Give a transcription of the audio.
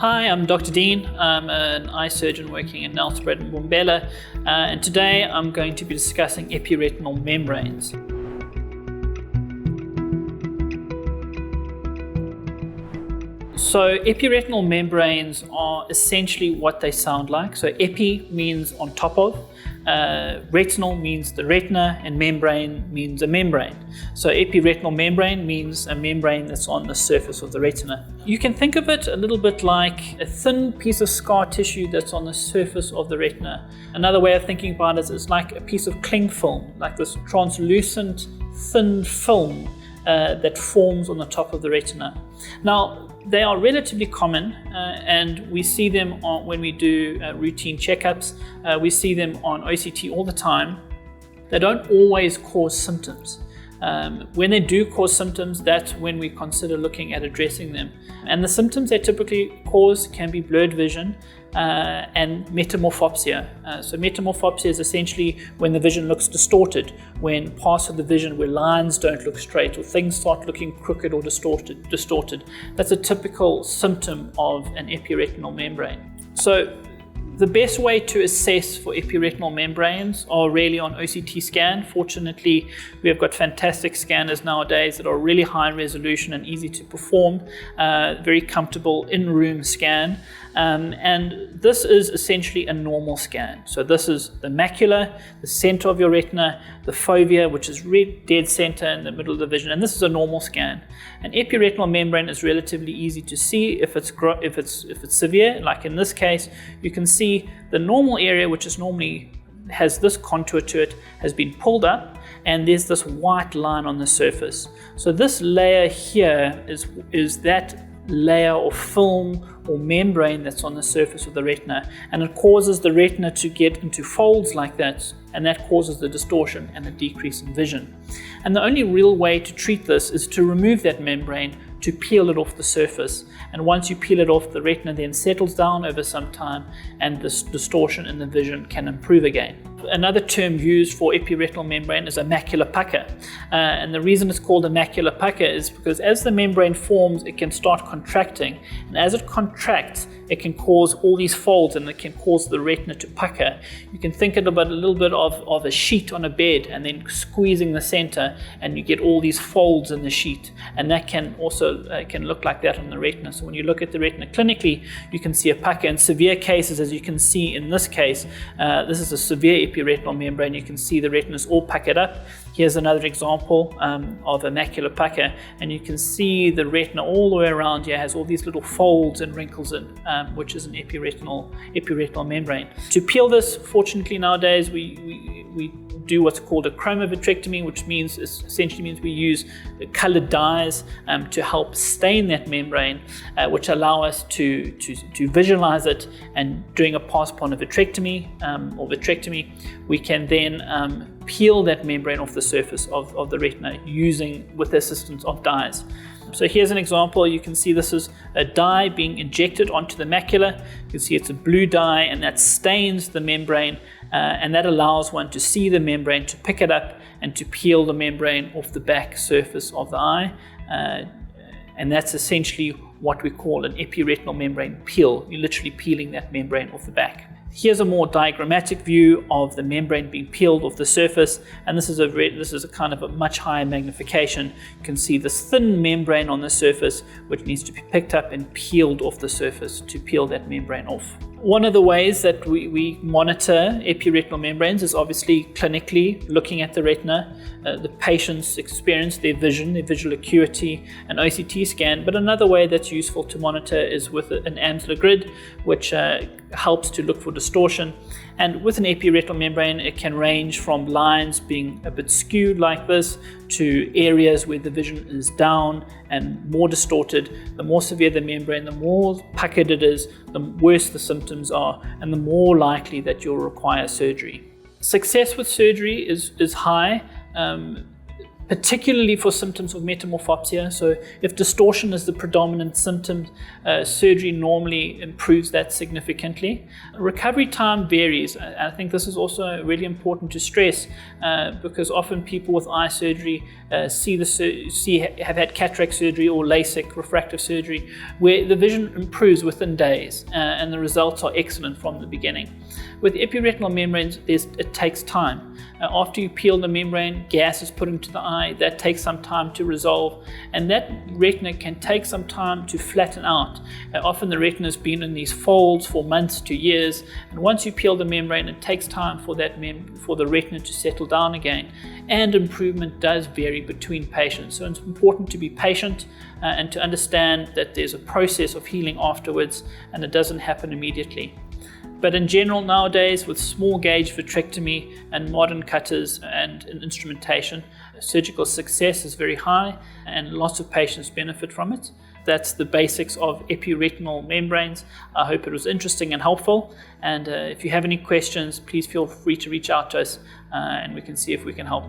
Hi, I'm Dr. Dean. I'm an eye surgeon working in Nelspruit and Mbombela, and today I'm going to be discussing epiretinal membranes. So epiretinal membranes are essentially what they sound like. So epi means on top of, retinal means the retina, and membrane means a membrane. So epiretinal membrane means a membrane that's on the surface of the retina. You can think of it a little bit like a thin piece of scar tissue that's on the surface of the retina. Another way of thinking about it is like a piece of cling film, like this translucent thin film that forms on the top of the retina. Now, they are relatively common and we see them when we do routine checkups. We see them on OCT all the time. They don't always cause symptoms. When they do cause symptoms, that's when we consider looking at addressing them. And the symptoms they typically cause can be blurred vision and metamorphopsia. So metamorphopsia is essentially when the vision looks distorted, when parts of the vision where lines don't look straight or things start looking crooked or distorted. That's a typical symptom of an epiretinal membrane. So the best way to assess for epiretinal membranes are really on OCT scan. Fortunately, we have got fantastic scanners nowadays that are really high resolution and easy to perform, very comfortable in-room scan. And this is essentially a normal scan. So this is the macula, the center of your retina, the fovea, which is dead center in the middle of the vision, and this is a normal scan. An epiretinal membrane is relatively easy to see if it's severe. Like in this case, you can see the normal area, which is normally has this contour to it, has been pulled up, and there's this white line on the surface. So this layer here is that layer of film or membrane that's on the surface of the retina, and it causes the retina to get into folds like that, and that causes the distortion and the decrease in vision. And the only real way to treat this is to remove that membrane, to peel it off the surface. And once you peel it off, the retina then settles down over some time, and this distortion in the vision can improve again. Another term used for epiretinal membrane is a macular pucker. And the reason it's called a macular pucker is because as the membrane forms, it can start contracting. And as it contracts, it can cause all these folds, and it can cause the retina to pucker. You can think about a little bit of a sheet on a bed and then squeezing the center, and you get all these folds in the sheet. And that can also can look like that on the retina. So when you look at the retina clinically, you can see a pucker. In severe cases, as you can see in this case, this is a severe epiretinal membrane. You can see the retina is all puckered up. Here's another example of a macular pucker, and you can see the retina all the way around here has all these little folds and wrinkles in, which is an epiretinal membrane. To peel this, fortunately nowadays we do what's called a Chroma vitrectomy, which essentially means we use colored dyes to help stain that membrane, which allow us to visualize it. And during a pass-upon vitrectomy or vitrectomy, we can then peel that membrane off the surface of the retina with the assistance of dyes. So here's an example. You can see this is a dye being injected onto the macula. You can see it's a blue dye, and that stains the membrane, and that allows one to see the membrane, to pick it up, and to peel the membrane off the back surface of the eye. And that's essentially what we call an epiretinal membrane peel. You're literally peeling that membrane off the back. Here's a more diagrammatic view of the membrane being peeled off the surface, and this is a kind of a much higher magnification. You can see this thin membrane on the surface, which needs to be picked up and peeled off the surface to peel that membrane off. One of the ways that we monitor epiretinal membranes is obviously clinically looking at the retina, the patient's experience, their vision, their visual acuity, an OCT scan. But another way that's useful to monitor is with an Amsler grid, which helps to look for distortion. And with an epiretinal membrane, it can range from lines being a bit skewed like this to areas where the vision is down and more distorted. The more severe the membrane, the more puckered it is, the worse the symptoms are, and the more likely that you'll require surgery. Success with surgery is high. particularly for symptoms of metamorphopsia. So if distortion is the predominant symptom, surgery normally improves that significantly. Recovery time varies. I think this is also really important to stress because often people with eye surgery have had cataract surgery or LASIK refractive surgery where the vision improves within days and the results are excellent from the beginning. With epiretinal membranes, it takes time. After you peel the membrane, gas is put into the eye. That takes some time to resolve, and that retina can take some time to flatten out. Often the retina has been in these folds for months to years, and once you peel the membrane, it takes time for the retina to settle down again. And improvement does vary between patients, so it's important to be patient and to understand that there's a process of healing afterwards, and it doesn't happen immediately. But in general nowadays, with small gauge vitrectomy and modern cutters and instrumentation, surgical success is very high and lots of patients benefit from it. That's the basics of epiretinal membranes. I hope it was interesting and helpful. And if you have any questions, please feel free to reach out to us and we can see if we can help.